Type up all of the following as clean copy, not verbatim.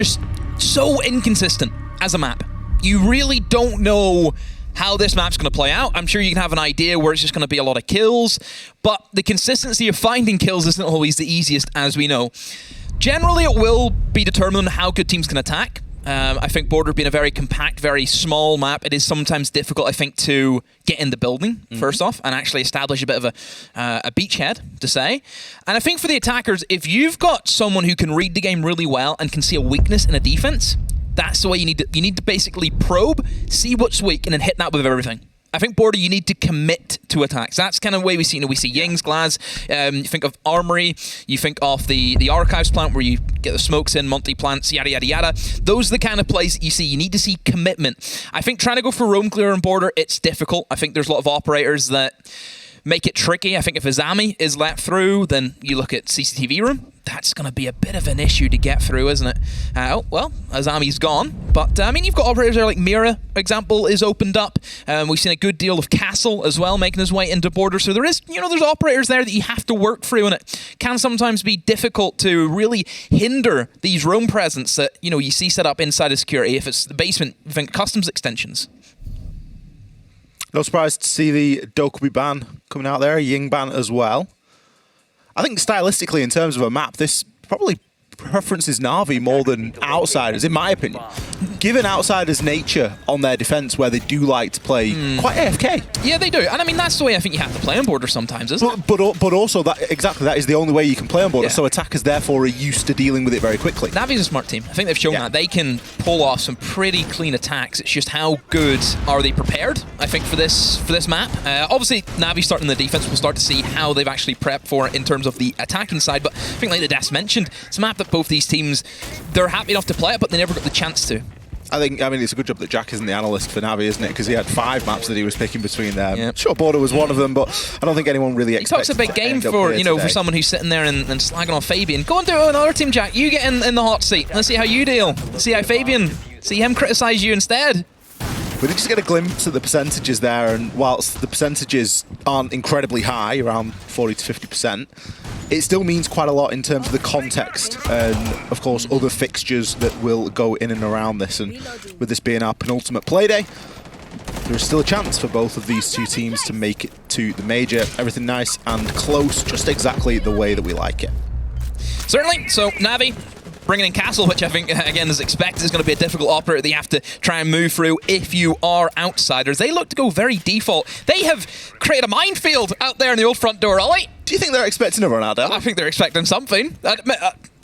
just so inconsistent as a map. You really don't know how this map's going to play out. I'm sure you can have an idea where it's just going to be a lot of kills, but the consistency of finding kills isn't always the easiest, as we know. Generally, it will be determined on how good teams can attack. I think Border being a very compact, very small map, it is sometimes difficult, I think, to get in the building, first off, and actually establish a bit of a beachhead, to say. And I think for the attackers, if you've got someone who can read the game really well and can see a weakness in a defense, that's the way you need to basically probe, see what's weak, and then hit that with everything. I think Border, you need to commit to attacks. That's kind of the way we see Ying's Glass. You think of Armory, you think of the Archives plant where you get the smokes in, Monty plants, yada, yada, yada. Those are the kind of plays that you see. You need to see commitment. I think trying to go for roam clear on Border, it's difficult. I think there's a lot of operators that make it tricky. I think if Azami is let through, then you look at CCTV room. That's going to be a bit of an issue to get through, isn't it? Oh, well, Azami's gone. But, I mean, you've got operators there like Mira, for example, is opened up. We've seen a good deal of Castle as well, making his way into Border. So there is, there's operators there that you have to work through, and it can sometimes be difficult to really hinder these roam presence that, you see set up inside of security. If it's the basement, you think customs extensions. No surprise to see the Dokubi ban coming out there, Ying ban as well. I think stylistically, in terms of a map, this probably preferences Navi more than Outsiders, in my opinion. Given Outsiders' nature on their defense, where they do like to play quite AFK. Yeah, they do. And I mean, that's the way I think you have to play on Border sometimes, isn't it? But also, that is the only way you can play on Border, so attackers therefore are used to dealing with it very quickly. Navi's a smart team. I think they've shown that. They can pull off some pretty clean attacks. It's just how good are they prepared, I think, for this map. Obviously, Navi starting the defense, we'll start to see how they've actually prepped for it in terms of the attacking side. But I think, like the Des mentioned, it's a map that both these teams, they're happy enough to play it, but they never got the chance to. I mean, it's a good job that Jack isn't the analyst for Navi, isn't it? Because he had 5 maps that he was picking between them. Yep. Sure, Border was one of them, but I don't think anyone really expected. He talks a big game for someone who's sitting there and slagging off Fabian. Go and do another team, Jack. You get in the hot seat. Let's see how you deal. See how Fabian, see him criticize you instead. We did just get a glimpse of the percentages there, and whilst the percentages aren't incredibly high, around 40 to 50%, it still means quite a lot in terms of the context and, of course, other fixtures that will go in and around this. And with this being our penultimate Playday, there is still a chance for both of these two teams to make it to the major. Everything nice and close, just exactly the way that we like it. Certainly. So, Navi bringing in Castle, which I think, again, as expected, is going to be a difficult operator that you have to try and move through if you are Outsiders. They look to go very default. They have created a minefield out there in the old front door, Ollie. Do you think they're expecting a run out, Dale? I think they're expecting something.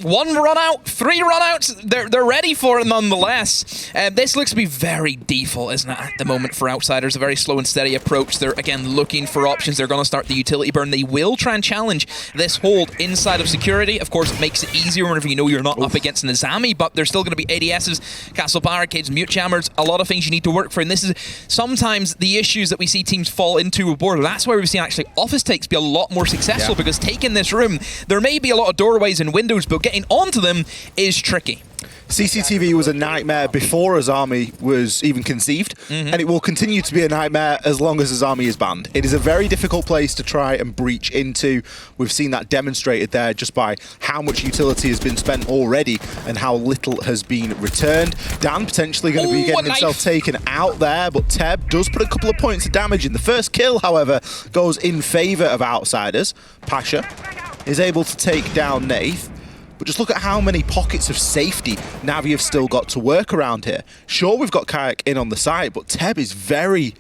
1 run out, 3 run outs, they're ready for it nonetheless. This looks to be very default, isn't it, at the moment for Outsiders? A very slow and steady approach. They're, again, looking for options. They're going to start the utility burn. They will try and challenge this hold inside of security. Of course, it makes it easier whenever you know you're not up against an Azami, but there's still going to be ADSs, castle barricades, mute jammers, a lot of things you need to work for. And this is sometimes the issues that we see teams fall into with Border. That's where we've seen actually office takes be a lot more successful, because taking this room, there may be a lot of doorways and windows, but getting onto them is tricky. CCTV was a nightmare before Azami was even conceived, and it will continue to be a nightmare as long as Azami is banned. It is a very difficult place to try and breach into. We've seen that demonstrated there just by how much utility has been spent already and how little has been returned. Dan potentially going to be getting himself taken out there, but Teb does put a couple of points of damage in. The first kill, however, goes in favour of Outsiders. Pasha is able to take down Nath. But just look at how many pockets of safety Navi have still got to work around here. Sure, we've got Kayak in on the side, but Teb is very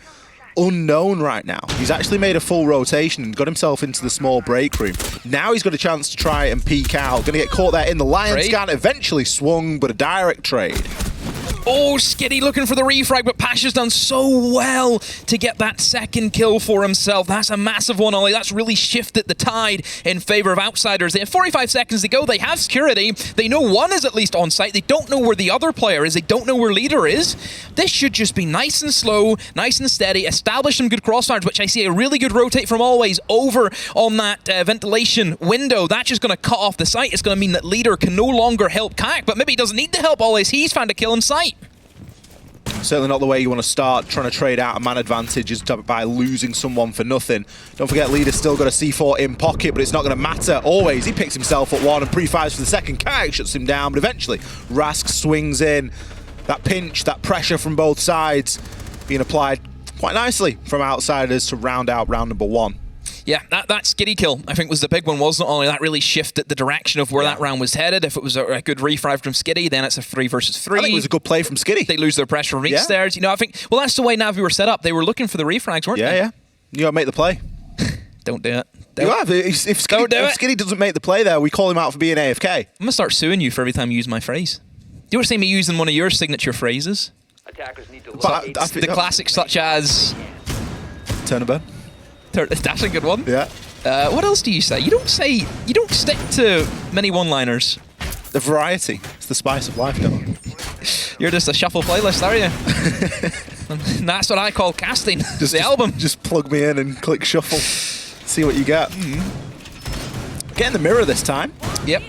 unknown right now. He's actually made a full rotation and got himself into the small break room. Now he's got a chance to try and peek out. Going to get caught there in the lion scan, eventually swung, but a direct trade. Oh, Skitty looking for the refrag, but Pasha's done so well to get that second kill for himself. That's a massive one, Ollie. That's really shifted the tide in favor of Outsiders. They have 45 seconds to go. They have security. They know one is at least on site. They don't know where the other player is. They don't know where leader is. This should just be nice and slow, nice and steady, establish some good crossfires, which I see a really good rotate from Always over on that ventilation window. That's just going to cut off the site. It's going to mean that leader can no longer help Kayak, but maybe he doesn't need to help Always. He's found a kill in sight. Certainly not the way you want to start trying to trade out a man advantage is by losing someone for nothing. Don't forget, Leader's still got a C4 in pocket, but it's not going to matter always. He picks himself at one and pre-fires for the second. Kayak shuts him down, but eventually Rask swings in. That pinch, that pressure from both sides being applied quite nicely from Outsiders to round out round number 1. Yeah, that Skitty kill, I think, was the big one, wasn't it? Only that really shifted the direction of where that round was headed. If it was a good refrag from Skitty, then it's a 3 versus 3. I think it was a good play from Skitty. They lose their pressure reach stairs. You know, I think, well, that's the way Navi were set up. They were looking for the refrags, weren't they? Yeah. You got to make the play. Don't do it. You have. If Skitty doesn't make the play there, we call him out for being AFK. I'm going to start suing you for every time you use my phrase. You were saying me using one of your signature phrases? Attackers need to the classics such as... Turnabout. That's a good one. Yeah. What else do you say? You don't stick to many one-liners. The variety. It's the spice of life, though. You're just a shuffle playlist, are you? And that's what I call casting. The album. Just plug me in and click shuffle. See what you get. Get in the mirror this time. Yep.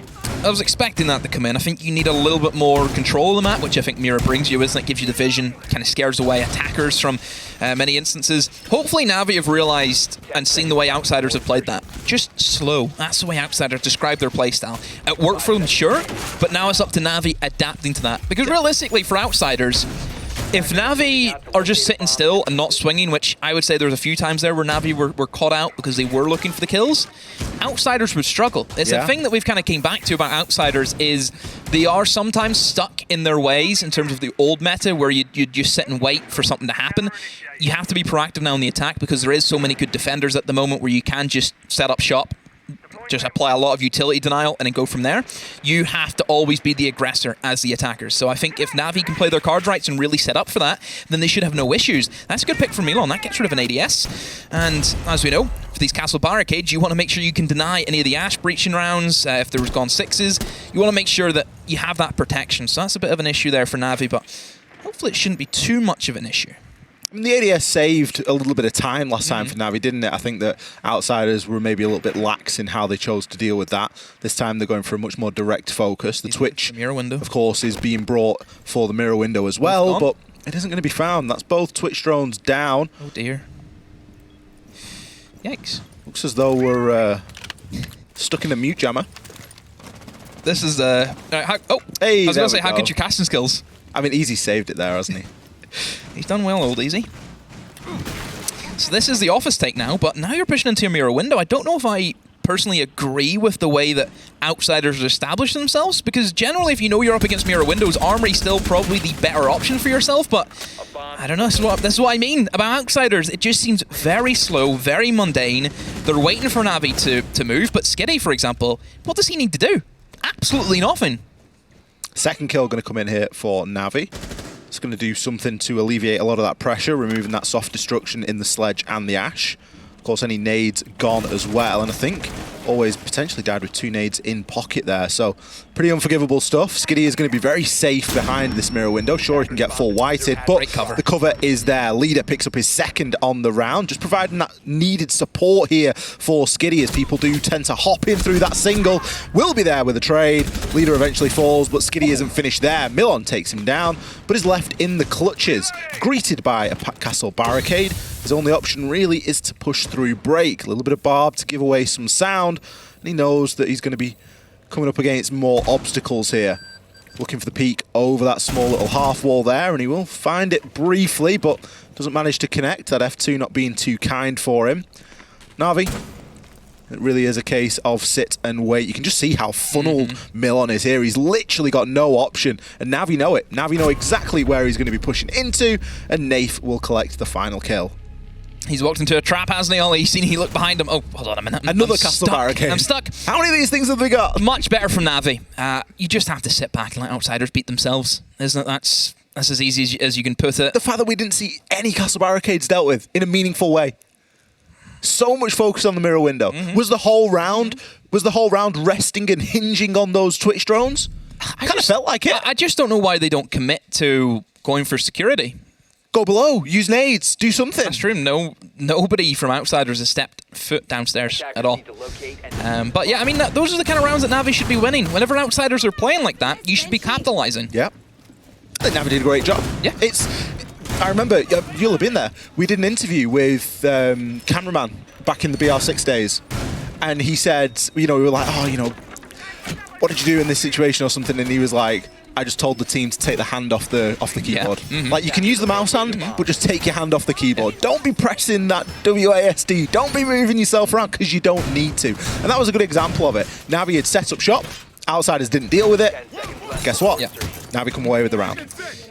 I was expecting that to come in. I think you need a little bit more control of the map, which I think Mirror brings you, isn't it? Gives you the vision, kind of scares away attackers from many instances. Hopefully Navi have realized and seen the way Outsiders have played that. Just slow. That's the way Outsiders describe their playstyle. It worked for them, sure, but now it's up to Navi adapting to that. Because realistically, for Outsiders, if Navi are just sitting still and not swinging, which I would say there's a few times there where Navi were caught out because they were looking for the kills, Outsiders would struggle. It's a thing that we've kind of came back to about Outsiders is they are sometimes stuck in their ways in terms of the old meta where you just sit and wait for something to happen. You have to be proactive now in the attack because there is so many good defenders at the moment where you can just set up shop, just apply a lot of utility denial and then go from there. You have to always be the aggressor as the attackers. So I think if Navi can play their cards right and really set up for that, then they should have no issues. That's a good pick from Milan. That gets rid of an ADS. And as we know, for these castle barricades, you want to make sure you can deny any of the Ash breaching rounds. If there was gone 6s, you want to make sure that you have that protection. So that's a bit of an issue there for Navi, but hopefully it shouldn't be too much of an issue. I mean, the ADS saved a little bit of time last time for Navi, didn't it? I think that Outsiders were maybe a little bit lax in how they chose to deal with that. This time they're going for a much more direct focus. The Twitch, mirror window, of course, is being brought for the mirror window as well, but it isn't going to be found. That's both Twitch drones down. Oh dear. Yikes. Looks as though we're stuck in a mute jammer. This is hey, I was going to say, how good your casting skills? I mean, Easy saved it there, hasn't he? He's done well, old Easy. So this is the office take now, but now you're pushing into a mirror window. I don't know if I personally agree with the way that Outsiders establish themselves, because generally if you know you're up against mirror windows, Armory's still probably the better option for yourself, but I don't know, this is what I mean about Outsiders. It just seems very slow, very mundane. They're waiting for Navi to move, but Skitty, for example, what does he need to do? Absolutely nothing. Second kill going to come in here for Navi. It's going to do something to alleviate a lot of that pressure, removing that soft destruction in the sledge and the Ash. Of course, any nades gone as well, and I think always potentially died with 2 nades in pocket there, so pretty unforgivable stuff. Skitty is going to be very safe behind this mirror window. Sure, he can get full whited, but the cover is there. Leader picks up his second on the round, just providing that needed support here for Skitty, as people do tend to hop in through that single. Will be there with a trade. Leader eventually falls, but Skitty isn't finished there. Milan takes him down, but is left in the clutches, greeted by a castle barricade. His only option really is to push through break. A little bit of barb to give away some sound, and he knows that he's going to be coming up against more obstacles here. Looking for the peek over that small little half wall there, and he will find it briefly, but doesn't manage to connect. That F2 not being too kind for him. Navi, it really is a case of sit and wait. You can just see how funneled Milan is here. He's literally got no option, and Navi know it. Navi know exactly where he's going to be pushing into, and Nath will collect the final kill. He's walked into a trap, hasn't he? All he's seen, he looked behind him. Oh, hold on a minute. Another castle barricade. I'm stuck. How many of these things have we got? Much better from Navi. You just have to sit back and let Outsiders beat themselves. Isn't it? That's as easy as you can put it. The fact that we didn't see any castle barricades dealt with in a meaningful way. So much focus on the mirror window. Was the whole round resting and hinging on those Twitch drones? I kind of felt like it. I just don't know why they don't commit to going for security. Go below, use nades, do something. That's true. Nobody from Outsiders has stepped foot downstairs at all. But yeah, I mean, those are the kind of rounds that Navi should be winning. Whenever Outsiders are playing like that, you should be capitalizing. Yeah. I think Navi did a great job. Yeah. I remember, you'll have been there, we did an interview with cameraman back in the BR6 days, and he said, you know, we were like, oh, you know, what did you do in this situation or something? And he was like, I just told the team to take the hand off the keyboard. Yeah. Like, you can use the mouse hand, but just take your hand off the keyboard. Don't be pressing that WASD. Don't be moving yourself around, because you don't need to. And that was a good example of it. Navi had set up shop. Outsiders didn't deal with it. Guess what? Yeah. Navi come away with the round.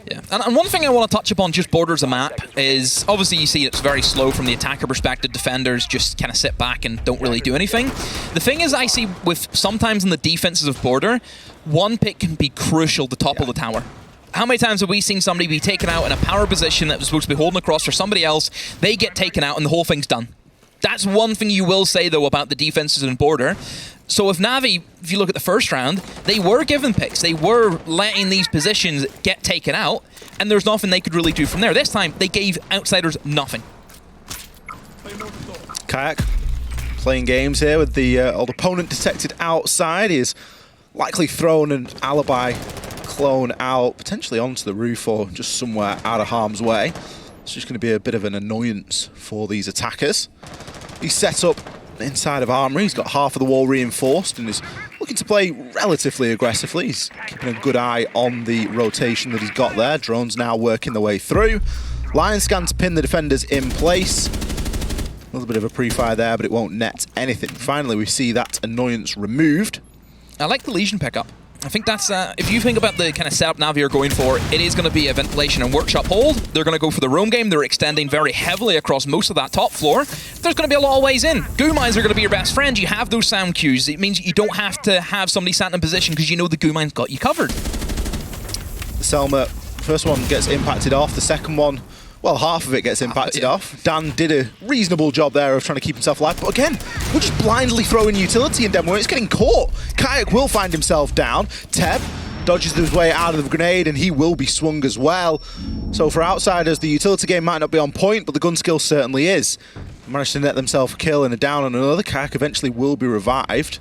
Yeah, and one thing I want to touch upon, just borders a map, is obviously you see it's very slow from the attacker perspective. Defenders just kind of sit back and don't really do anything. The thing is, I see with sometimes in the defenses of border, one pick can be crucial to topple the tower. How many times have we seen somebody be taken out in a power position that was supposed to be holding across for somebody else, they get taken out and the whole thing's done. That's one thing you will say, though, about the defenses in border. So if Navi, if you look at the first round, they were given picks. They were letting these positions get taken out, and there's nothing they could really do from there. This time, they gave Outsiders nothing. Kayak playing games here with the old opponent detected outside. He has likely thrown an alibi clone out, potentially onto the roof or just somewhere out of harm's way. It's just going to be a bit of an annoyance for these attackers. He's set up inside of Armory. He's got half of the wall reinforced and is looking to play relatively aggressively. He's keeping a good eye on the rotation that he's got there. Drones now working their way through. Lion scan to pin the defenders in place. A little bit of a pre-fire there, but it won't net anything. Finally, we see that annoyance removed. I like the Legion pickup. I think that's, if you think about the kind of setup Navi are going for, it is going to be a ventilation and workshop hold. They're going to go for the roam game. They're extending very heavily across most of that top floor. There's going to be a lot of ways in. Goo mines are going to be your best friend. You have those sound cues. It means you don't have to have somebody sat in a position because you know the goo mine's got you covered. The Selma, first one gets impacted off. The second one, well, half of it gets impacted off. Dan did a reasonable job there of trying to keep himself alive. But again, we're just blindly throwing utility in demo. It's getting caught. Kayak will find himself down. Teb dodges his way out of the grenade and he will be swung as well. So for Outsiders, the utility game might not be on point, but the gun skill certainly is. They managed to net themselves a kill and a down on another. Kayak eventually will be revived.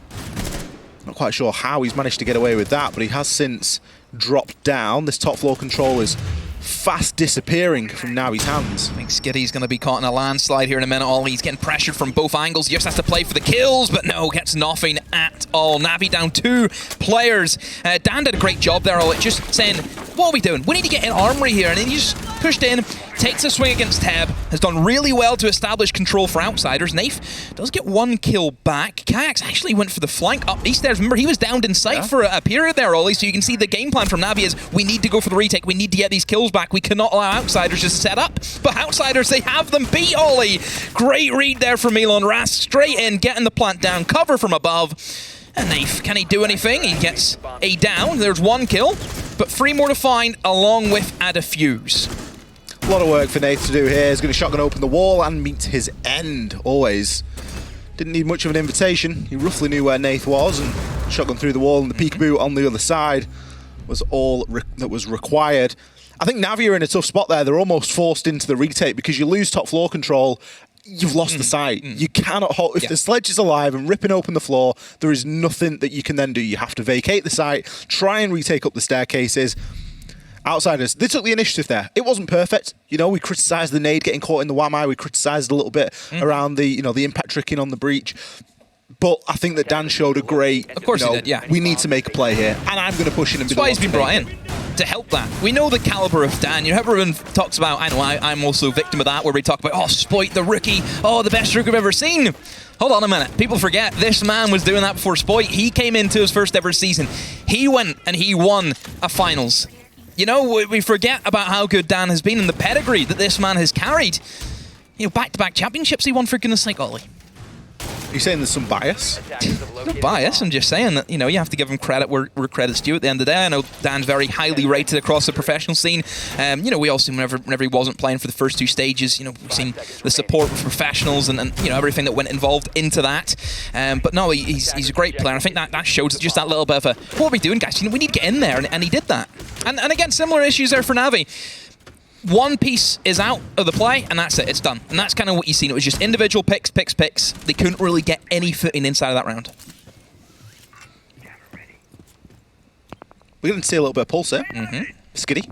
Not quite sure how he's managed to get away with that, but he has since dropped down. This top floor control is fast disappearing from Navi's hands. I think Skiddy's going to be caught in a landslide here in a minute. He's getting pressured from both angles. He just has to play for the kills, but no, gets nothing at all. Navi down 2 players. Dan did a great job there, Ollie, just saying, what are we doing? We need to get in Armory here. And then he just pushed in, takes a swing against Teb, has done really well to establish control for Outsiders. Naif does get 1 kill back. Kayaks actually went for the flank up east there. Remember, he was downed in sight for a period there, Ollie, so you can see the game plan from Navi is we need to go for the retake. We need to get these kills back. We cannot allow Outsiders just set up. But Outsiders, they have them beat, Ollie. Great read there from Elon Ras. Straight in, getting the plant down, cover from above. And Naif, can he do anything? He gets a down. There's 1 kill, but 3 more to find along with a defuse. A lot of work for Nath to do here. He's going to shotgun open the wall and meet his end, always. Didn't need much of an invitation. He roughly knew where Nath was and shotgun through the wall, and the peekaboo on the other side was all that was required. I think Navi are in a tough spot there. They're almost forced into the retake because you lose top floor control. You've lost the site. You cannot hold. If the sledge is alive and ripping open the floor, there is nothing that you can then do. You have to vacate the site, try and retake up the staircases. Outsiders, they took the initiative there. It wasn't perfect. You know, we criticised the nade getting caught in the whammy. We criticised a little bit around the, you know, the impact tricking on the breach. But I think that Dan showed a great, of course he did, yeah. We need to make a play here, and I'm going to push in and be That's why he's been brought in, to help that. We know the caliber of Dan. You know, everyone talks about, I know I'm also a victim of that, where we talk about, oh, Spoit, the rookie, oh, the best rookie I've ever seen. Hold on a minute. People forget, this man was doing that before Spoit. He came into his first ever season. He went and he won a finals. You know, we forget about how good Dan has been and the pedigree that this man has carried. You know, back-to-back championships he won, for goodness sake, Ollie. Are you saying there's some bias? No bias. I'm just saying that, you know, you have to give him credit where credit's due at the end of the day. I know Dan's very highly rated across the professional scene. You know, we also, whenever he wasn't playing for the first 2 stages, you know, we've seen the support with professionals and you know, everything that went involved into that. But no, he's a great player. I think that shows just that little bit of a, what are we doing, guys? You know, we need to get in there, and he did that. And again, similar issues there for Navi. 1 piece is out of the play, and that's it. It's done. And that's kind of what you've seen. It was just individual picks. They couldn't really get any footing inside of that round. We're going to see a little bit of pulse here. Skiddy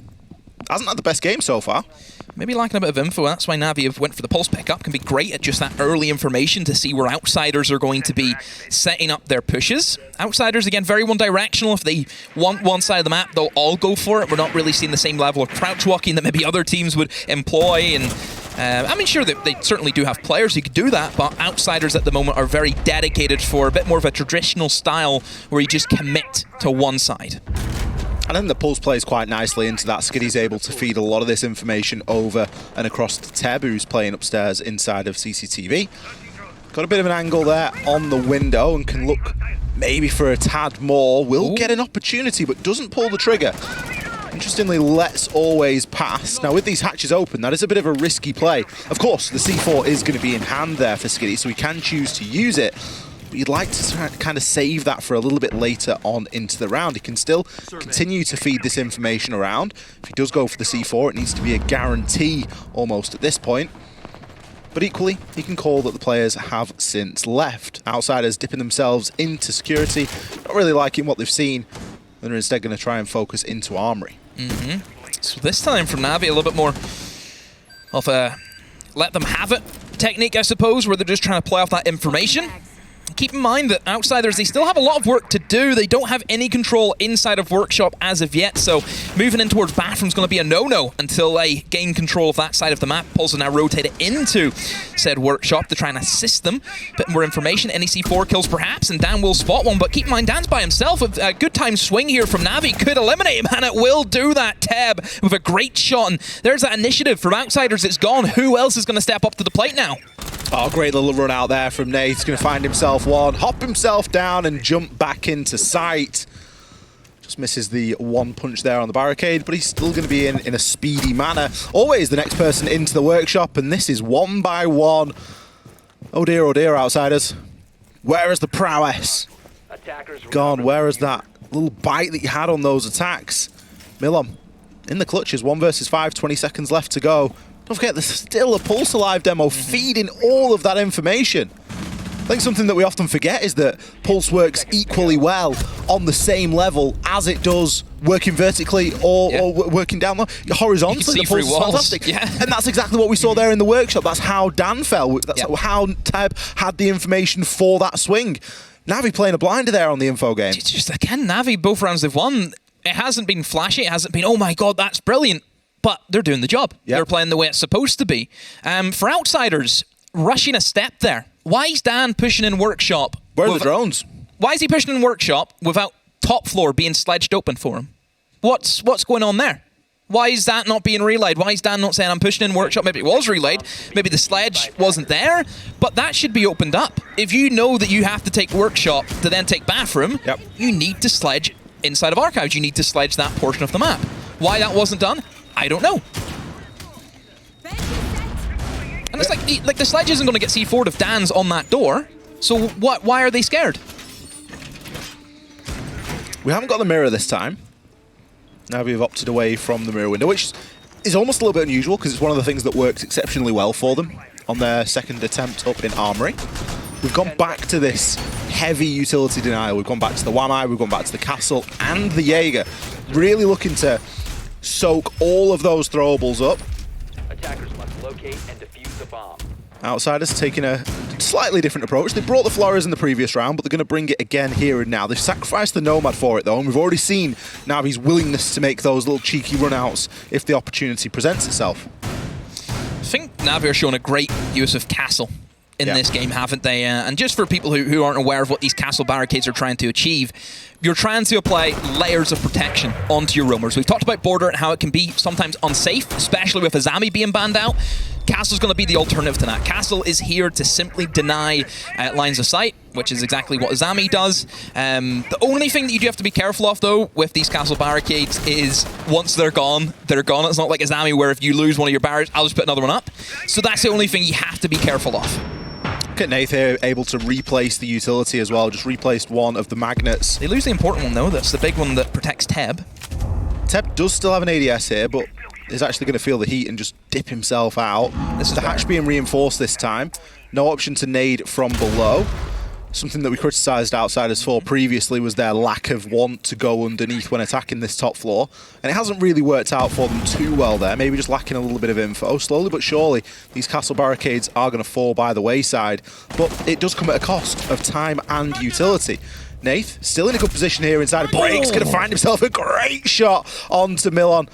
hasn't had the best game so far. Maybe lacking a bit of info. That's why Navi have went for the pulse pickup. Can be great at just that early information to see where Outsiders are going to be setting up their pushes. Outsiders, again, very one-directional. If they want one side of the map, they'll all go for it. We're not really seeing the same level of crouch walking that maybe other teams would employ. And I mean, sure, they certainly do have players who could do that, but Outsiders at the moment are very dedicated for a bit more of a traditional style where you just commit to one side. I think the Pulse plays quite nicely into that. Skiddy's able to feed a lot of this information over and across to Teb, who's playing upstairs inside of CCTV. Got a bit of an angle there on the window and can look maybe for a tad more. Will get an opportunity, but doesn't pull the trigger. Interestingly, lets always pass. Now, with these hatches open, that is a bit of a risky play. Of course, the C4 is going to be in hand there for Skiddy, so he can choose to use it. But you'd like to kind of save that for a little bit later on into the round. He can still continue to feed this information around. If he does go for the C4, it needs to be a guarantee almost at this point. But equally, he can call that the players have since left. Outsiders dipping themselves into security, not really liking what they've seen, and are instead going to try and focus into Armory. So this time from Navi, a little bit more of a let them have it technique, I suppose, where they're just trying to play off that information. Keep in mind that Outsiders, they still have a lot of work to do. They don't have any control inside of Workshop as of yet, so moving in towards Bathroom is going to be a no-no until they gain control of that side of the map. Pulse are now rotated into said Workshop to try and assist them. A bit more information, NEC4 kills perhaps, and Dan will spot one, but keep in mind, Dan's by himself. A good time swing here from Navi could eliminate him, and it will do that. Teb with a great shot, and there's that initiative from Outsiders. It's gone. Who else is going to step up to the plate now? Oh, great little run out there from Nate. He's going to find himself one, hop himself down and jump back into sight. Just misses the one punch there on the barricade, but he's still going to be in a speedy manner. Always the next person into the Workshop, and this is one by one. Oh dear, Outsiders. Where is the prowess? Gone. Where is that little bite that you had on those attacks? Millom in the clutches, 1 versus 5, 20 seconds left to go. Don't forget, there's still a Pulse Alive demo feeding all of that information. I think something that we often forget is that Pulse works equally well on the same level as it does working vertically or working down low. Horizontally, the Pulse is fantastic. Yeah. And that's exactly what we saw there in the Workshop. That's how Dan fell. That's how Teb had the information for that swing. Navi playing a blinder there on the info game. It's just, again, Navi, both rounds they've won, it hasn't been flashy. It hasn't been, oh my God, that's brilliant. But they're doing the job. Yep. They're playing the way it's supposed to be. For Outsiders, rushing a step there. Why is Dan pushing in Workshop? Where are the drones? Why is he pushing in Workshop without top floor being sledged open for him? What's going on there? Why is that not being relayed? Why is Dan not saying, I'm pushing in Workshop? Maybe it was relayed. Maybe the sledge wasn't there. But that should be opened up. If you know that you have to take Workshop to then take Bathroom, you need to sledge inside of Archives. You need to sledge that portion of the map. Why that wasn't done? I don't know. And it's like the sledge isn't going to get C4'd if Dan's on that door. So what? Why are they scared? We haven't got the mirror this time. Now we've opted away from the mirror window, which is almost a little bit unusual because it's one of the things that works exceptionally well for them on their second attempt up in Armory. We've gone back to this heavy utility denial. We've gone back to the Wamai, we've gone back to the Castle and the Jaeger. Really looking to soak all of those throwables up. Attackers must locate and defuse the bomb. Outsiders taking a slightly different approach. They brought the Flores in the previous round, but they're going to bring it again here and now. They've sacrificed the Nomad for it, though, and we've already seen Navi's willingness to make those little cheeky runouts if the opportunity presents itself. I think Navi are showing a great use of Castle in this game, haven't they? And just for people who aren't aware of what these Castle barricades are trying to achieve, you're trying to apply layers of protection onto your roamers. We've talked about Border and how it can be sometimes unsafe, especially with Azami being banned out. Castle's going to be the alternative to that. Castle is here to simply deny lines of sight, which is exactly what Azami does. The only thing that you do have to be careful of, though, with these Castle barricades is once they're gone, they're gone. It's not like Azami where if you lose one of your barriers, I'll just put another one up. So that's the only thing you have to be careful of. Look at Nath here, able to replace the utility as well. Just replaced one of the magnets. They lose the important one, though. That's the big one that protects Teb. Teb does still have an ADS here, but is actually going to feel the heat and just dip himself out. This is the hatch being reinforced this time. No option to nade from below. Something that we criticised Outsiders for previously was their lack of want to go underneath when attacking this top floor. And it hasn't really worked out for them too well there, maybe just lacking a little bit of info. Slowly but surely, these castle barricades are going to fall by the wayside, but it does come at a cost of time and utility. Nath, still in a good position here inside. Breaks, going to find himself a great shot onto Milan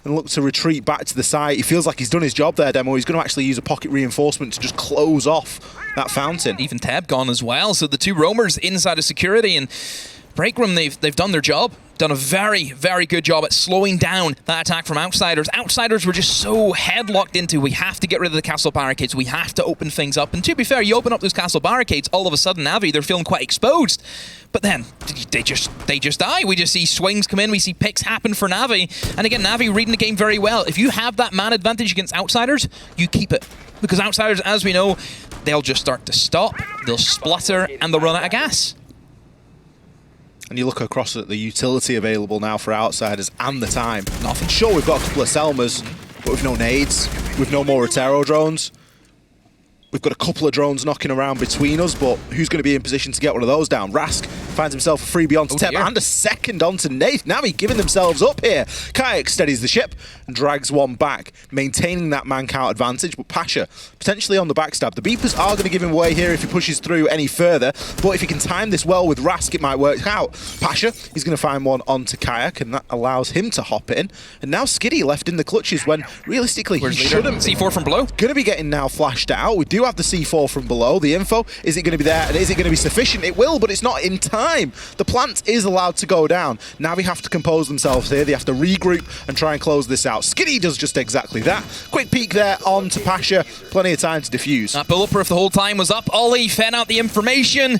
and look to retreat back to the site. He feels like he's done his job there, Demo. He's going to actually use a pocket reinforcement to just close off that fountain. Even Tab gone as well, so the two roamers inside of security and break room, they've done their job. Done a very, very good job at slowing down that attack from Outsiders. Outsiders were just so headlocked into, we have to get rid of the castle barricades, we have to open things up. And to be fair, you open up those castle barricades, all of a sudden Navi, they're feeling quite exposed. But then, they just die. We just see swings come in, we see picks happen for Navi. And again, Navi reading the game very well. If you have that man advantage against Outsiders, you keep it. Because Outsiders, as we know, they'll just start to stop, they'll splutter, and they'll run out of gas. And you look across at the utility available now for Outsiders and the time. Nothing. Sure, we've got a couple of Selmas, but we've no nades. We've no more Rotero drones. We've got a couple of drones knocking around between us, but who's going to be in position to get one of those down? Rask finds himself a freebie onto Teb and a second onto Nath. Navi giving themselves up here. Kayak steadies the ship and drags one back, maintaining that man count advantage, but Pasha potentially on the backstab. The beepers are going to give him away here if he pushes through any further, but if he can time this well with Rask, it might work out. Pasha is going to find one onto Kayak, and that allows him to hop in. And now Skiddy left in the clutches when realistically he shouldn't. C4 from below. Going to be getting now flashed out. We do have the C4 from below. The info, is it going to be there and is it going to be sufficient? It will, but it's not in time. The plant is allowed to go down. Navi have to compose themselves here. They have to regroup and try and close this out. Skiddy does just exactly that. Quick peek there on to Pasha. Plenty of time to defuse. That bulletproof the whole time was up. Ollie fed out the information.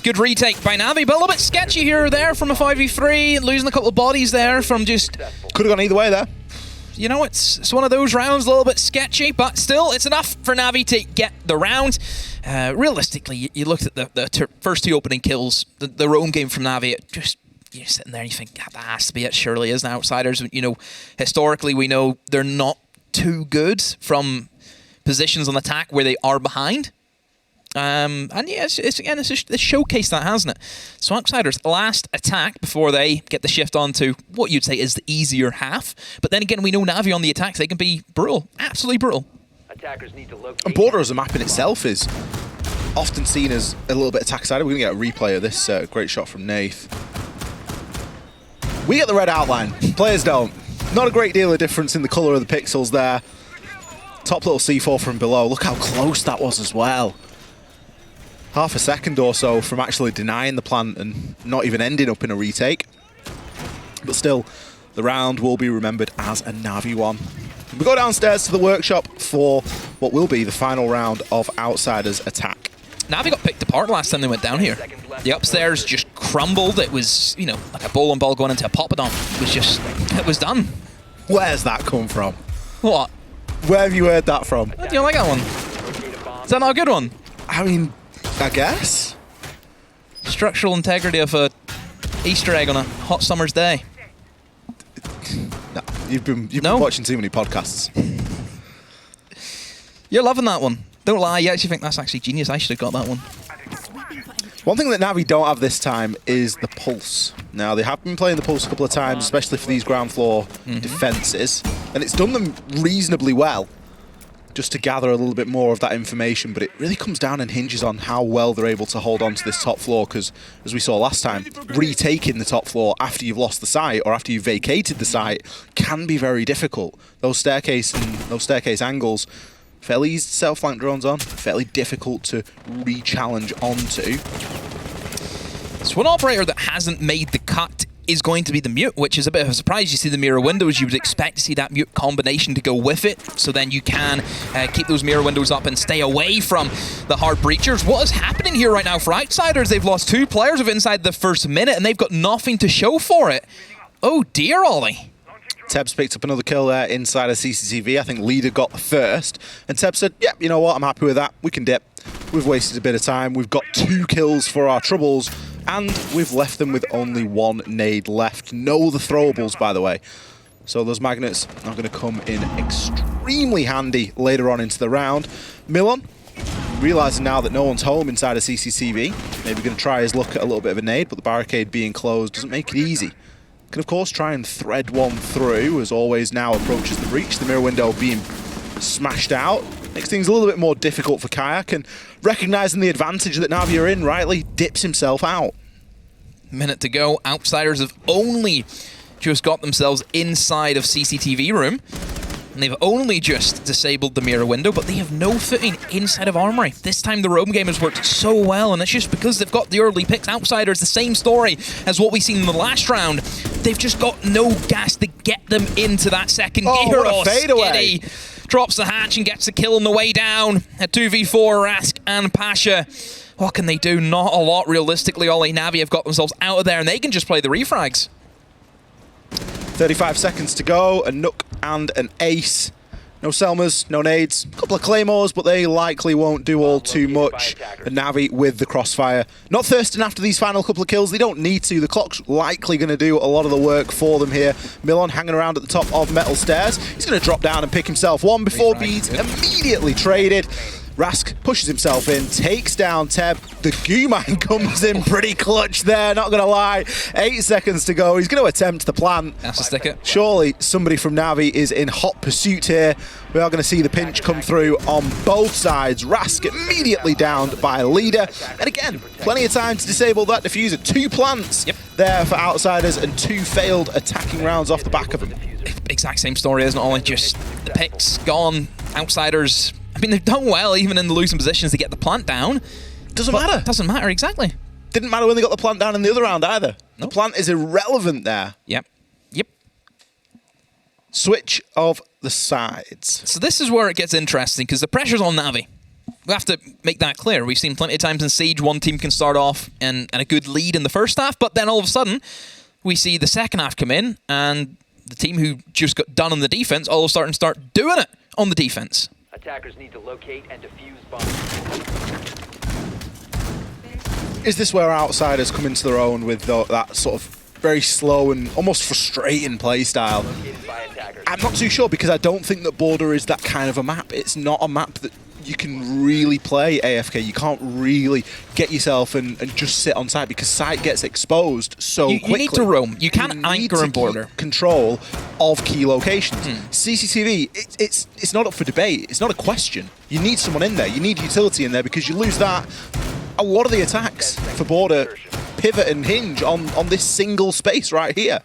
Good retake by Navi, but a little bit sketchy here or there from a 5v3. Losing a couple of bodies there from just... Could have gone either way there. You know, it's one of those rounds, a little bit sketchy, but still, it's enough for Navi to get the round. Realistically, you looked at the first two opening kills, the roam game from Navi, you're sitting there and you think, that has to be it, surely is. Outsiders, you know, historically, we know they're not too good from positions on attack where they are behind. And yeah, it's showcased that, hasn't it? So Outsiders' last attack before they get the shift on to what you'd say is the easier half. But then again, we know Navi on the attacks, they can be brutal, absolutely brutal. Attackers need to locate. And Border as a map in itself is often seen as a little bit attack-sided. We're going to get a replay of this great shot from Nath. We get the red outline, players don't. Not a great deal of difference in the colour of the pixels there. Top little C4 from below, look how close that was as well. Half a second or so from actually denying the plant and not even ending up in a retake. But still, the round will be remembered as a Navi one. We go downstairs to the workshop for what will be the final round of Outsiders attack. Navi got picked apart last time they went down here. The upstairs just crumbled. It was, you know, like a bowling ball going into a poppadom. It was done. Where's that come from? What? Where have you heard that from? Do you like that one? Is that not a good one? I mean, I guess. Structural integrity of a Easter egg on a hot summer's day. No, you've been watching too many podcasts. You're loving that one. Don't lie, you actually think that's actually genius. I should have got that one. One thing that Navi don't have this time is the pulse. Now, they have been playing the pulse a couple of times, especially for these ground floor defenses, and it's done them reasonably well, just to gather a little bit more of that information, but it really comes down and hinges on how well they're able to hold on to this top floor, because, as we saw last time, retaking the top floor after you've lost the site, or after you've vacated the site, can be very difficult. Those staircase angles, fairly easy to set flank drones on, fairly difficult to re-challenge onto. So one operator that hasn't made the cut is going to be the mute, which is a bit of a surprise. You see the mirror windows, you would expect to see that mute combination to go with it, so then you can keep those mirror windows up and stay away from the hard breachers. What is happening here right now for Outsiders? They've lost 2 players of inside the first minute, and they've got nothing to show for it. Oh dear, Ollie. Teb's picked up another kill there inside of CCTV. I think Leader got the first. And Teb said, yeah, you know what, I'm happy with that. We can dip. We've wasted a bit of time. We've got 2 kills for our troubles. And we've left them with only 1 nade left. No the throwables, by the way. So those magnets are going to come in extremely handy later on into the round. Milan, Realizing now that no one's home inside of CCTV, maybe going to try his luck at a little bit of a nade, but the barricade being closed doesn't make it easy. Can of course try and thread one through, as always now approaches the breach, the mirror window being smashed out. Makes things a little bit more difficult for Kayak, and recognizing the advantage that Navi are in, rightly dips himself out. Minute to go. Outsiders have only just got themselves inside of CCTV room. And they've only just disabled the mirror window, but they have no footing inside of Armory. This time the roam game has worked so well, and it's just because they've got the early picks. Outsiders, the same story as what we've seen in the last round. They've just got no gas to get them into that second gear. What a fadeaway. Drops the hatch and gets a kill on the way down. A 2v4, Rask and Pasha. What can they do? Not a lot, realistically. Ollie Navi have got themselves out of there, and they can just play the refrags. 35 seconds to go, a Nook and an ace. No Selmas, no nades, a couple of claymores, but they likely won't do all too much. The Navi with the crossfire. Not thirsting after these final couple of kills, they don't need to. The clock's likely going to do a lot of the work for them here. Milon hanging around at the top of metal stairs. He's going to drop down and pick himself one before being immediately traded. Rask pushes himself in, takes down Teb. The goo mine comes in pretty clutch there, not going to lie. 8 seconds to go. He's going to attempt the plant. That's a sticker. Surely somebody from Navi is in hot pursuit here. We are going to see the pinch come through on both sides. Rask immediately downed by Leader. And again, plenty of time to disable that diffuser. 2 plants there for Outsiders and 2 failed attacking rounds off the back of them. Exact same story, isn't it? Only just the picks gone. Outsiders, I mean, they've done well even in the losing positions to get the plant down. Doesn't matter. Doesn't matter, exactly. Didn't matter when they got the plant down in the other round either. Nope. The plant is irrelevant there. Yep. Switch of the sides. So this is where it gets interesting, because the pressure's on Navi. We have to make that clear. We've seen plenty of times in Siege, one team can start off and a good lead in the first half, but then all of a sudden, we see the second half come in, and the team who just got done on the defense all of a sudden start doing it on the defense. Attackers need to locate and defuse bombs. Is this where Outsiders come into their own with that sort of very slow and almost frustrating play style? I'm not too sure, because I don't think that Border is that kind of a map. It's not a map that you can really play AFK. You can't really get yourself and just sit on site, because site gets exposed so quickly. You need to roam. You can't anchor in Border. Control of key locations. CCTV, it's not up for debate. It's not a question. You need someone in there. You need utility in there, because you lose that. A lot of the attacks for Border pivot and hinge on this single space right here.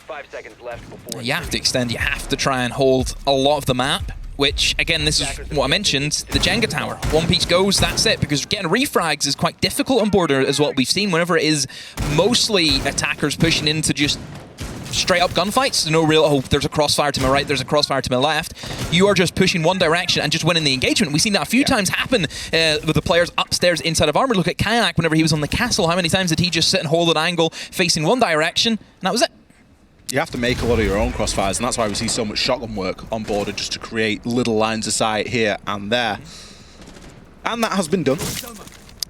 5 seconds left before You have to extend. You have to try and hold a lot of the map, which, again, this is what I mentioned, the Jenga tower. One piece goes, that's it, because getting refrags is quite difficult on Border, as what we've seen, whenever it is mostly attackers pushing into just straight up gunfights. There's no real, oh, there's a crossfire to my right, there's a crossfire to my left. You are just pushing one direction and just winning the engagement. We've seen that a few times happen with the players upstairs inside of Armor. Look at Kayak whenever he was on the castle. How many times did he just sit and hold an angle facing one direction, and that was it? You have to make a lot of your own crossfires, and that's why we see so much shotgun work on Border, just to create little lines of sight here and there. And that has been done.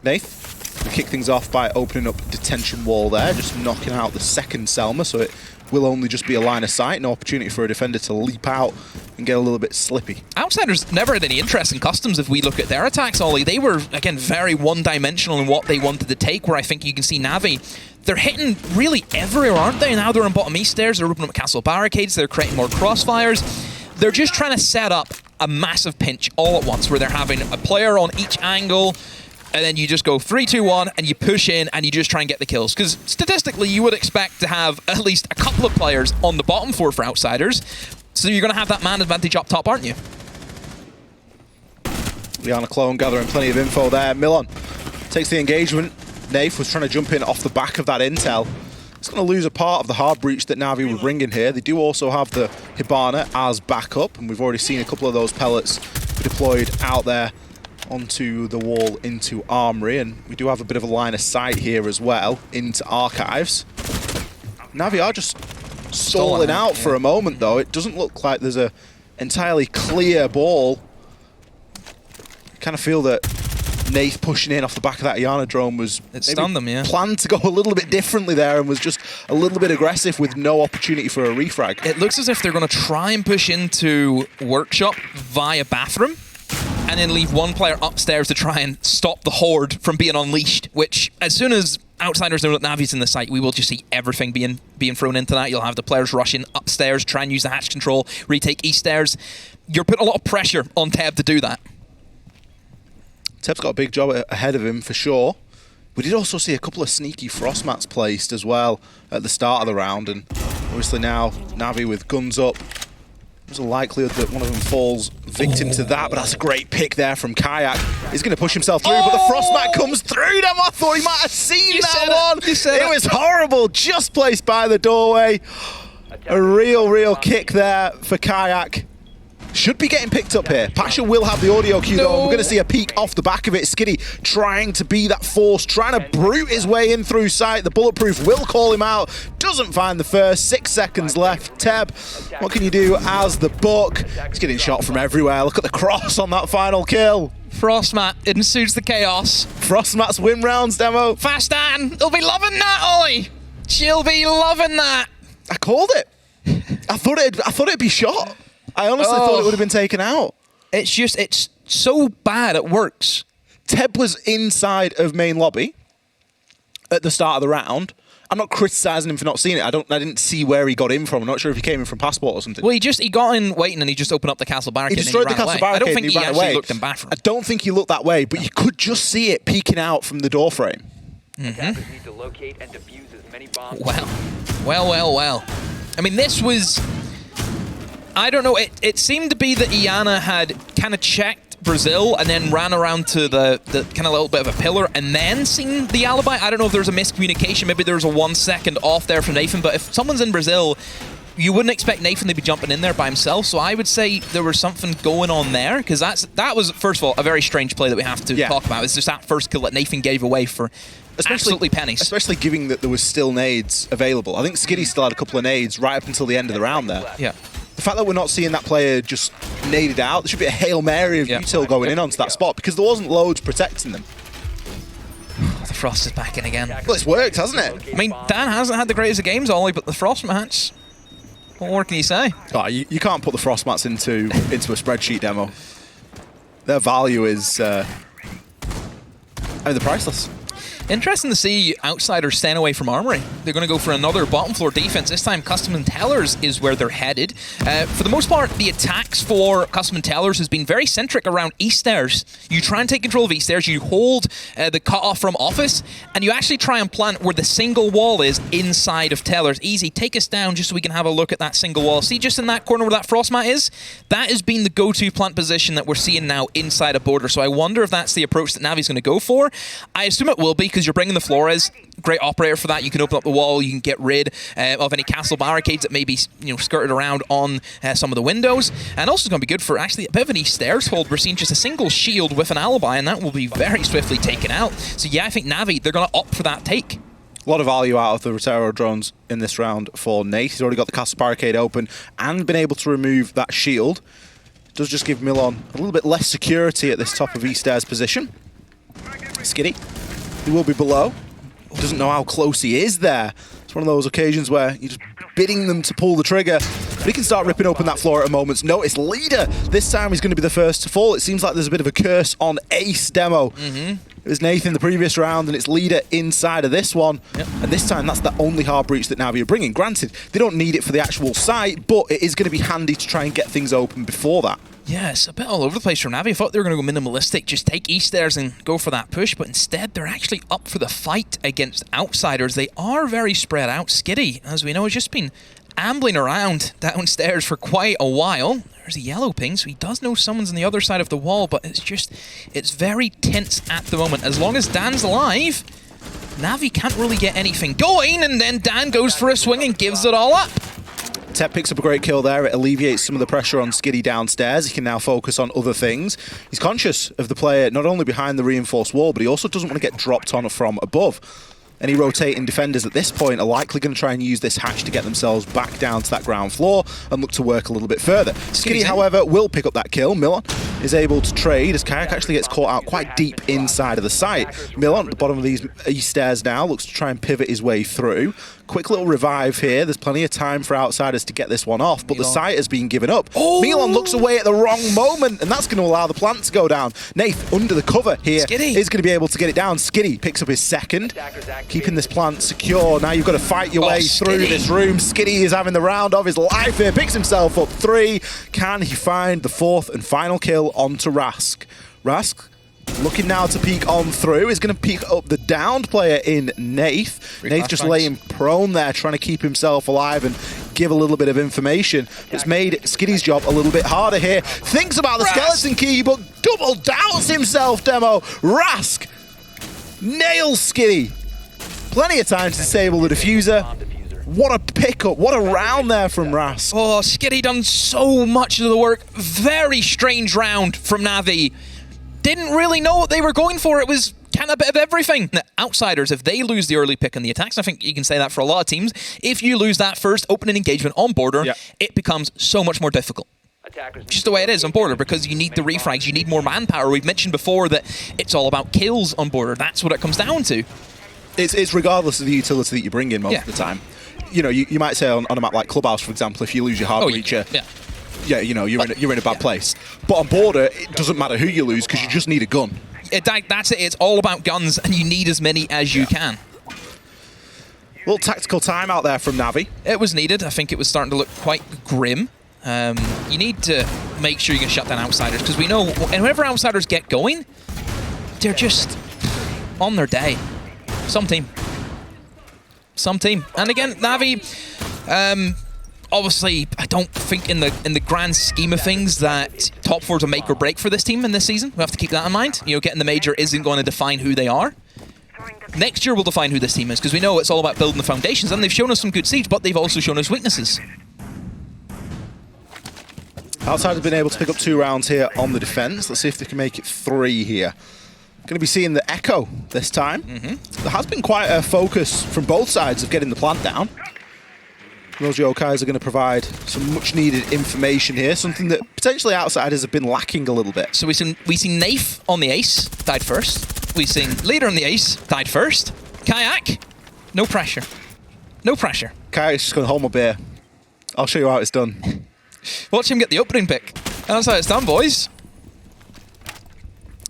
Nath, we kick things off by opening up detention wall there, just knocking out the second Selma, so it will only just be a line of sight, no opportunity for a defender to leap out and get a little bit slippy. Outsiders never had any interest in customs if we look at their attacks, Ollie. They were, again, very one-dimensional in what they wanted to take, where I think you can see Navi, they're hitting really everywhere, aren't they? Now they're on bottom east stairs, they're opening up castle barricades, they're creating more crossfires. They're just trying to set up a massive pinch all at once, where they're having a player on each angle, and then you just go 3, 2, 1, and you push in, and you just try and get the kills. Because statistically, you would expect to have at least a couple of players on the bottom 4 for Outsiders. So you're going to have that man advantage up top, aren't you? Liana Clone gathering plenty of info there. Milon takes the engagement. Nath was trying to jump in off the back of that intel. It's going to lose a part of the hard breach that Navi were bringing here. They do also have the Hibana as backup, and we've already seen a couple of those pellets deployed out there onto the wall into Armory, and we do have a bit of a line of sight here as well into Archives. Navi are just stalling out for a moment, though. It doesn't look like there's a entirely clear ball. Kind of feel that Nath pushing in off the back of that Iana drone was stunned them, yeah. Planned to go a little bit differently there, and was just a little bit aggressive with no opportunity for a refrag. It looks as if they're going to try and push into Workshop via Bathroom, and then leave one player upstairs to try and stop the horde from being unleashed, which as soon as outsiders know that Navi's in the site, we will just see everything being thrown into that. You'll have the players rushing upstairs, try and use the hatch control, retake east stairs. You're putting a lot of pressure on Teb to do that. Teb's got a big job ahead of him for sure. We did also see a couple of sneaky frost mats placed as well at the start of the round, and obviously now Navi with guns up. There's a likelihood that one of them falls victim to that, but that's a great pick there from Kayak. He's going to push himself through, but the frost mat comes through them. I thought he might have seen that one. It was horrible, just placed by the doorway. A real kick there for Kayak. Should be getting picked up here. Pasha will have the audio cue though. We're going to see a peek off the back of it. Skitty trying to be that force, trying to brute his way in through sight. The bulletproof will call him out. Doesn't find the first. 6 seconds left. Teb, what can you do as the buck? He's getting shot from everywhere. Look at the cross on that final kill. Frostmat ensues the chaos. Frostmat's win rounds, Demo. Fast Ann, they'll be loving that, Ollie. She'll be loving that. I called it. I thought it'd be shot. I honestly thought it would have been taken out. It's so bad it works. Teb was inside of main lobby at the start of the round. I'm not criticising him for not seeing it. I didn't see where he got in from. I'm not sure if he came in from passport or something. Well, he got in waiting and he just opened up the castle barricade. He destroyed the castle barricade. I don't think he actually looked in bathroom. I don't think he looked that way, but you could just see it peeking out from the door frame. Attackers need to locate and defuse as many bombs. Well. I mean, this was... I don't know, it seemed to be that Iana had kind of checked Brazil and then ran around to the kind of little bit of a pillar and then seen the alibi. I don't know if there's a miscommunication, maybe there was a 1 second off there from Nathan, but if someone's in Brazil, you wouldn't expect Nathan to be jumping in there by himself, so I would say there was something going on there, because that was, first of all, a very strange play that we have to talk about. It's just that first kill that Nathan gave away for absolutely pennies. Especially given that there was still nades available. I think Skitty still had a couple of nades right up until the end of the round there. Yeah. The fact that we're not seeing that player just naded out, there should be a Hail Mary of util going in onto that spot, because there wasn't loads protecting them. The Frost is back in again. Well, it's worked, hasn't it? I mean, Dan hasn't had the greatest of games, Ollie, but the Frost match, what more can you say? Oh, you can't put the Frost mats into a spreadsheet, Demo. Their value is, they're priceless. Interesting to see outsiders staying away from Armory. They're going to go for another bottom floor defense. This time, Custom and Tellers is where they're headed. For the most part, the attacks for Custom and Tellers has been very centric around East Stairs. You try and take control of East Stairs, you hold the cutoff from Office, and you actually try and plant where the single wall is inside of Tellers. Easy, take us down just so we can have a look at that single wall. See just in that corner where that Frostmat is? That has been the go-to plant position that we're seeing now inside a border. So I wonder if that's the approach that Navi's going to go for. I assume it will be, because you're bringing the Flores. Great operator for that. You can open up the wall. You can get rid of any castle barricades that may be skirted around on some of the windows. And also it's going to be good for actually a bit of an East Stairs hold. We're seeing just a single shield with an alibi, and that will be very swiftly taken out. So yeah, I think Navi, they're going to opt for that take. A lot of value out of the Rotero drones in this round for Nate. He's already got the castle barricade open and been able to remove that shield. It does just give Milon a little bit less security at this top of East Stairs position. Skitty, he will be below. Doesn't know how close he is there. It's one of those occasions where you're just bidding them to pull the trigger. But he can start ripping open that floor at a moment's notice. Leader, this time he's going to be the first to fall. It seems like there's a bit of a curse on Ace, Demo. It was Nathan the previous round, and it's Leader inside of this one. And this time, that's the only hard breach that Navi are bringing. Granted, they don't need it for the actual site, but it is going to be handy to try and get things open before that. Yeah, it's a bit all over the place from Navi. I thought they were going to go minimalistic, just take East Stairs and go for that push, but instead they're actually up for the fight against outsiders. They are very spread out. Skitty, as we know, has just been ambling around downstairs for quite a while. There's a yellow ping, so he does know someone's on the other side of the wall, but it's very tense at the moment. As long as Dan's alive, Navi can't really get anything going, and then Dan goes for a swing and gives it all up. Tep picks up a great kill there. It alleviates some of the pressure on Skitty downstairs. He can now focus on other things. He's conscious of the player not only behind the reinforced wall, but he also doesn't want to get dropped on from above. Any rotating defenders at this point are likely going to try and use this hatch to get themselves back down to that ground floor and look to work a little bit further. Skitty, however, will pick up that kill. Milon is able to trade as Kayak actually gets caught out quite deep inside of the site. Milan at the bottom of these east stairs now looks to try and pivot his way through. Quick little revive here. There's plenty of time for outsiders to get this one off, but the site has been given up. Milan looks away at the wrong moment, and that's going to allow the plant to go down. Nath, under the cover here, is going to be able to get it down. Skitty picks up his second, keeping this plant secure. Now you've got to fight your way through this room. Skitty is having the round of his life here, picks himself up 3. Can he find the 4th and final kill onto Rask? Rask looking now to peek on through, is going to peek up the downed player in Nath. Nath just laying prone there, trying to keep himself alive and give a little bit of information. It's made Skitty's job a little bit harder here. Thinks about the skeleton key, but double doubts himself, Demo. Rask nails Skitty. Plenty of time to disable the diffuser. What a pickup, what a round there from Rask. Oh, Skitty done so much of the work. Very strange round from Navi. Didn't really know what they were going for. It was kind of a bit of everything. The outsiders, if they lose the early pick on the attacks, I think you can say that for a lot of teams, if you lose that first opening engagement on border, it becomes so much more difficult. Just the way it is on border, because you need the refrags, you need more manpower. We've mentioned before that it's all about kills on border. That's what it comes down to. It's regardless of the utility that you bring in most of the time. You know, you might say on a map like Clubhouse, for example, if you lose your hard breacher, you know, you're in a bad place. But on border, it doesn't matter who you lose because you just need a gun. That's it. It's all about guns, and you need as many as you can. Little tactical time out there from Navi. It was needed. I think it was starting to look quite grim. You need to make sure you can shut down outsiders, because we know, and whenever outsiders get going, they're just on their day. Some team. And again, Navi, obviously, I don't think in the grand scheme of things that top 4 is a make or break for this team in this season. We have to keep that in mind. You know, getting the major isn't going to define who they are. Next year will define who this team is, because we know it's all about building the foundations, and they've shown us some good seeds, but they've also shown us weaknesses. Outside have been able to pick up 2 rounds here on the defense. Let's see if they can make it 3 here. Going to be seeing the Echo this time. There has been quite a focus from both sides of getting the plant down. Those Yokais are going to provide some much needed information here, something that potentially outsiders have been lacking a little bit. So we seen Nath on the ace, died first. We've seen Leader on the ace, died first. Kayak, no pressure. No pressure. Kayak's just going to hold my beer. I'll show you how it's done. Watch him get the opening pick. That's how it's done, boys.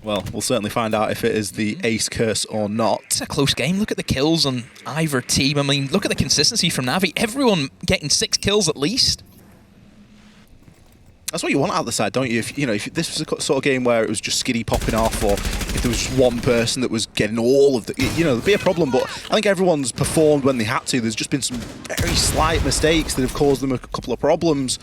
Well, we'll certainly find out if it is the ace curse or not. It's a close game. Look at the kills on either team. I mean, look at the consistency from Navi. Everyone getting 6 kills at least. That's what you want out the side, don't you? If this was a sort of game where it was just Skitty popping off, or if there was just one person that was getting all of the, there'd be a problem. But I think everyone's performed when they had to. There's just been some very slight mistakes that have caused them a couple of problems.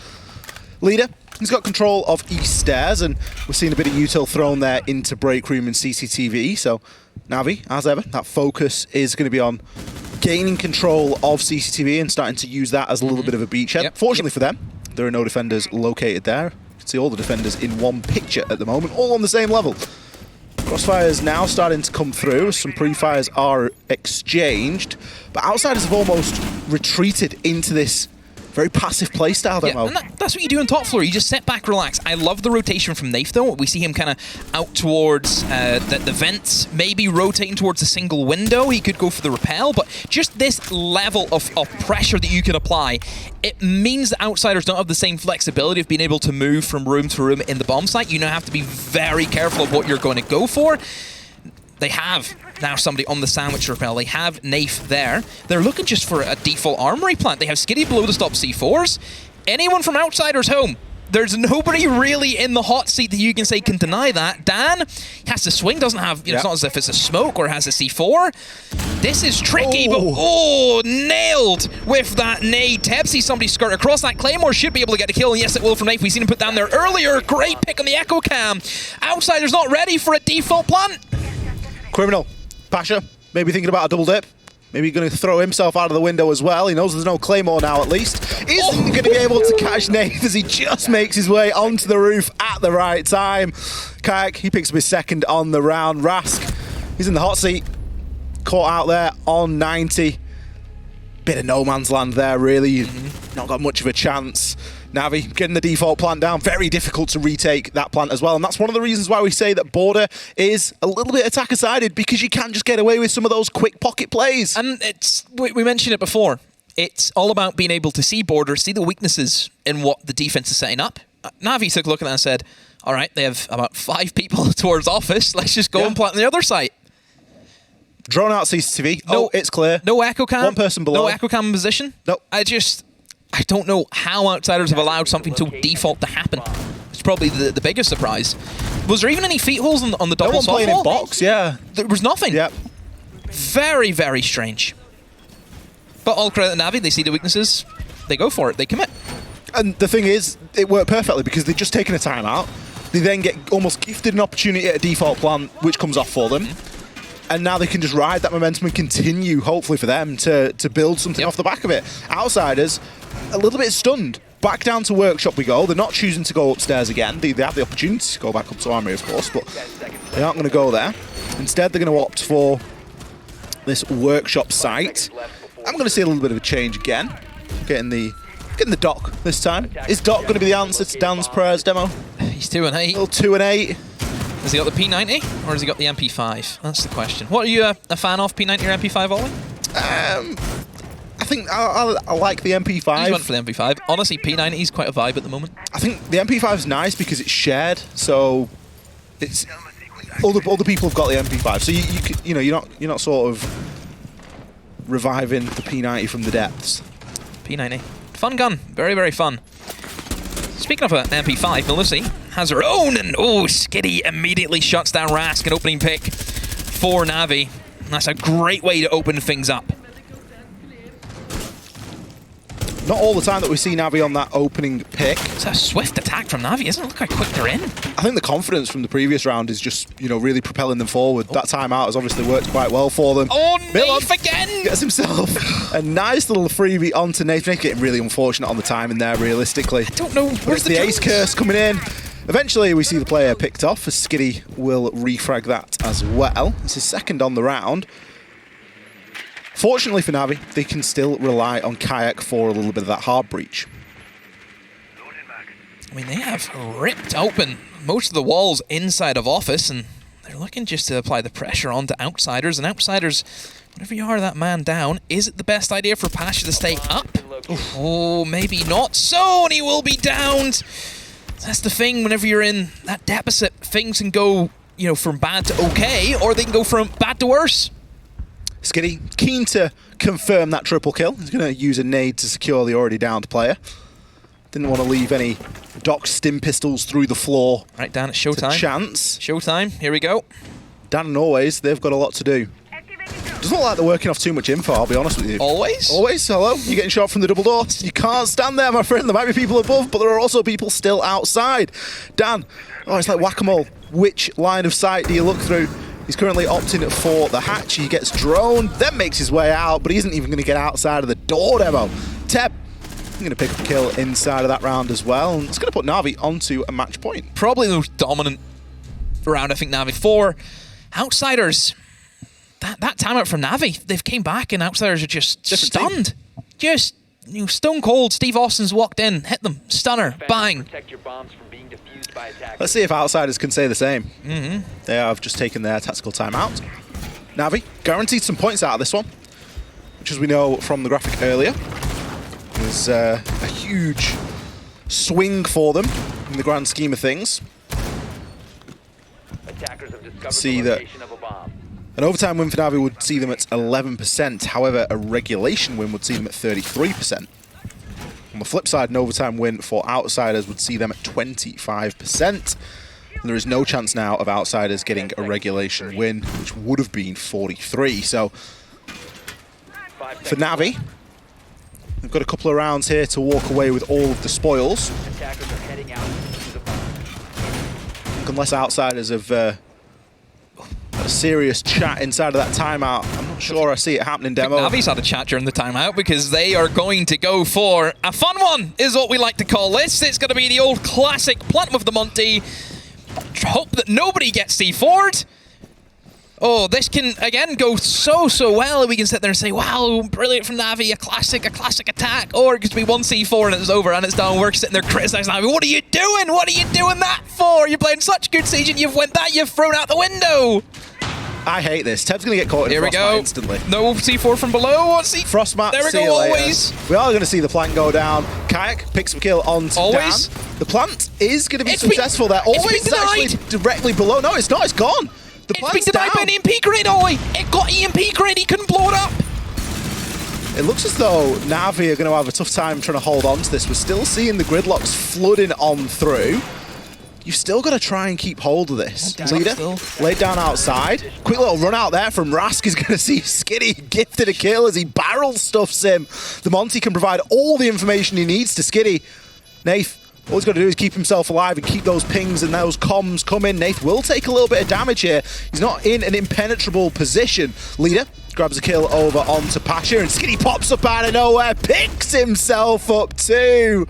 Leader, he's got control of East Stairs, and we're seeing a bit of util thrown there into Break Room and CCTV. So Navi, as ever, that focus is going to be on gaining control of CCTV and starting to use that as a little bit of a beachhead. Fortunately for them, there are no defenders located there. You can see all the defenders in one picture at the moment, all on the same level. Crossfires now starting to come through. Some pre-fires are exchanged, but outsiders have almost retreated into this very passive playstyle demo. And that's what you do on top floor. You just sit back, relax. I love the rotation from Nath, though. We see him kind of out towards the vents, maybe rotating towards a single window. He could go for the repel, but just this level of pressure that you can apply, it means that outsiders don't have the same flexibility of being able to move from room to room in the bomb site. You now have to be very careful of what you're going to go for. They have now somebody on the sandwich repel. They have Nath there. They're looking just for a default armory plant. They have Skitty below the stop C4s. Anyone from outsiders home, there's nobody really in the hot seat that you can say can deny that. Dan has to swing, doesn't have, it's not as if it's a smoke or has a C4. This is tricky, but nailed with that nade. Tebsy, somebody skirt across. That Claymore should be able to get a kill, and yes, it will from Nath. We've seen him put down there earlier. Great pick on the Echo Cam. Outsiders not ready for a default plant. Criminal. Pasha, maybe thinking about a double dip. Maybe going to throw himself out of the window as well. He knows there's no Claymore now, at least. Isn't going to be able to catch Nath as he just makes his way onto the roof at the right time. Kayak, he picks up his second on the round. Rask, he's in the hot seat. Caught out there on 90. Bit of no man's land there, really. Not got much of a chance. Navi getting the default plant down. Very difficult to retake that plant as well. And that's one of the reasons why we say that Border is a little bit attacker-sided, because you can just get away with some of those quick pocket plays. And we mentioned it before. It's all about being able to see Border, see the weaknesses in what the defense is setting up. Navi took a look at that and said, all right, they have about 5 people towards office. Let's just go and plant on the other side. Drone out CCTV. No, it's clear. No echo cam. One person below. No echo cam in position. Nope. I don't know how Outsiders have allowed something to default to happen. It's probably the biggest surprise. Was there even any feet holes on the double no one playing in box, yeah. There was nothing. Yep. Very, very strange. But all credit to Navi, they see the weaknesses, they go for it, they commit. And the thing is, it worked perfectly because they've just taken a timeout. They then get almost gifted an opportunity at a default plant, which comes off for them. And now they can just ride that momentum and continue, hopefully for them, to build something off the back of it. Outsiders, a little bit stunned. Back down to Workshop we go. They're not choosing to go upstairs again. They have the opportunity to go back up to Armory, of course, but they aren't going to go there. Instead, they're going to opt for this Workshop site. I'm going to see a little bit of a change again. Getting the Doc this time. Is Doc going to be the answer to Dan's prayers demo? He's 2 and 8. Little 2 and 8. Has he got the P90 or has he got the MP5? That's the question. What are you a fan of, P90 or MP5, Ollie? I think I like the MP5. He went for the MP5. Honestly, P90 is quite a vibe at the moment. I think the MP5 is nice because it's shared, so it's other people have got the MP5, so you know you're not sort of reviving the P90 from the depths. P90, fun gun, very, very fun. Speaking of an MP5, Melissy has her own, and Skitty immediately shuts down Rask, an opening pick for Navi. That's a great way to open things up. Not all the time that we see Navi on that opening pick. It's a swift attack from Navi, isn't it? Look how quick they're in. I think the confidence from the previous round is just, really propelling them forward. That timeout has obviously worked quite well for them. Oh, Nath again! Gets himself a nice little freebie onto Nathan. Getting really unfortunate on the timing there, realistically. I don't know. Where's the ace curse coming in? Eventually, we see the player picked off, as Skitty will refrag that as well. It's his second on the round. Fortunately for Navi, they can still rely on Kayak for a little bit of that hard breach. I mean, they have ripped open most of the walls inside of Office, and they're looking just to apply the pressure onto Outsiders. And Outsiders, whenever you are that man down, is it the best idea for Pasha to stay up? Oh, maybe not so, and he will be downed. That's the thing, whenever you're in that deficit, things can go, from bad to okay, or they can go from bad to worse. Skitty, keen to confirm that triple kill. He's going to use a nade to secure the already downed player. Didn't want to leave any Doc stim pistols through the floor. Right, Dan, it's showtime. Chance. Showtime, here we go. Dan and Always, they've got a lot to do. Doesn't look like they're working off too much info, I'll be honest with you. Always? Always, hello. You're getting shot from the double door. You can't stand there, my friend. There might be people above, but there are also people still outside. Dan, it's like whack-a-mole. Which line of sight do you look through? He's currently opting for the hatch. He gets droned, then makes his way out, but he isn't even going to get outside of the door demo. Teb, I'm going to pick up a kill inside of that round as well, and it's going to put Navi onto a match point. Probably the most dominant round, I think, Navi. For Outsiders, that timeout from Navi, they've came back and Outsiders are just stunned. Just, stone cold. Steve Austin's walked in, hit them, stunner, bang. Protect your bombs from being defused by attackers. Let's see if Outsiders can say the same. They have just taken their tactical timeout. Navi guaranteed some points out of this one, which, as we know from the graphic earlier, was a huge swing for them in the grand scheme of things. Attackers have discovered See the that location of a bomb. an overtime win for Navi would see them at 11%. However, a regulation win would see them at 33%. On the flip side, an overtime win for Outsiders would see them at 25%. And there is no chance now of Outsiders getting a regulation win, which would have been 43. So for Navi, they've got a couple of rounds here to walk away with all of the spoils. Attackers are heading out to the bomb. Unless Outsiders have had a serious chat inside of that timeout. I'm not sure I see it happening, Demo. Navi's had a chat during the timeout because they are going to go for a fun one, is what we like to call this. It's going to be the old classic Platinum of the Monty. Hope that nobody gets C4'd. Oh, this can, again, go so well. We can sit there and say, wow, brilliant from Navi, a classic attack. Or it could be 1C4 and it's over and it's done. We're sitting there criticizing Navi. What are you doing? What are you doing that for? You're playing such good Siege and you've thrown out the window. I hate this. Teb's going to get caught in Frostmat instantly. No C4 from below. What's he? Frostmat, there we go, always. We are going to see the plant go down. Kayak picks up a kill on Dan. The plant is going to be successful there. Always is actually directly below. No, it's not. It's gone. The plant's been denied by an EMP grenade, Ollie. It got EMP grenade. He couldn't blow it up. It looks as though Navi are going to have a tough time trying to hold on to this. We're still seeing the gridlocks flooding on through. You've still got to try and keep hold of this. Leader, laid down outside. Quick little run out there from Rask. Is going to see Skitty gifted a kill as he barrel stuffs him. The Monty can provide all the information he needs to Skitty. Nath, all he's got to do is keep himself alive and keep those pings and those comms coming. Nath will take a little bit of damage here. He's not in an impenetrable position. Leader grabs a kill over onto Pasha, and Skitty pops up out of nowhere, picks himself up too.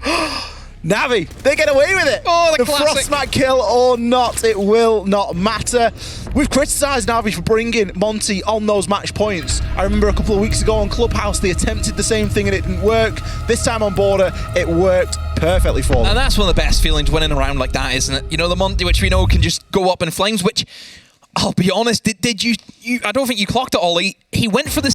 Navi, they get away with it. Oh, the classic. Frostmat kill or not, it will not matter. We've criticised Navi for bringing Monty on those match points. I remember a couple of weeks ago on Clubhouse, they attempted the same thing and it didn't work. This time on Border, it worked perfectly for them. And that's one of the best feelings winning a round like that, isn't it? You know, the Monty, which we know can just go up in flames, which, I'll be honest, did you I don't think you clocked it, Ollie. He went for the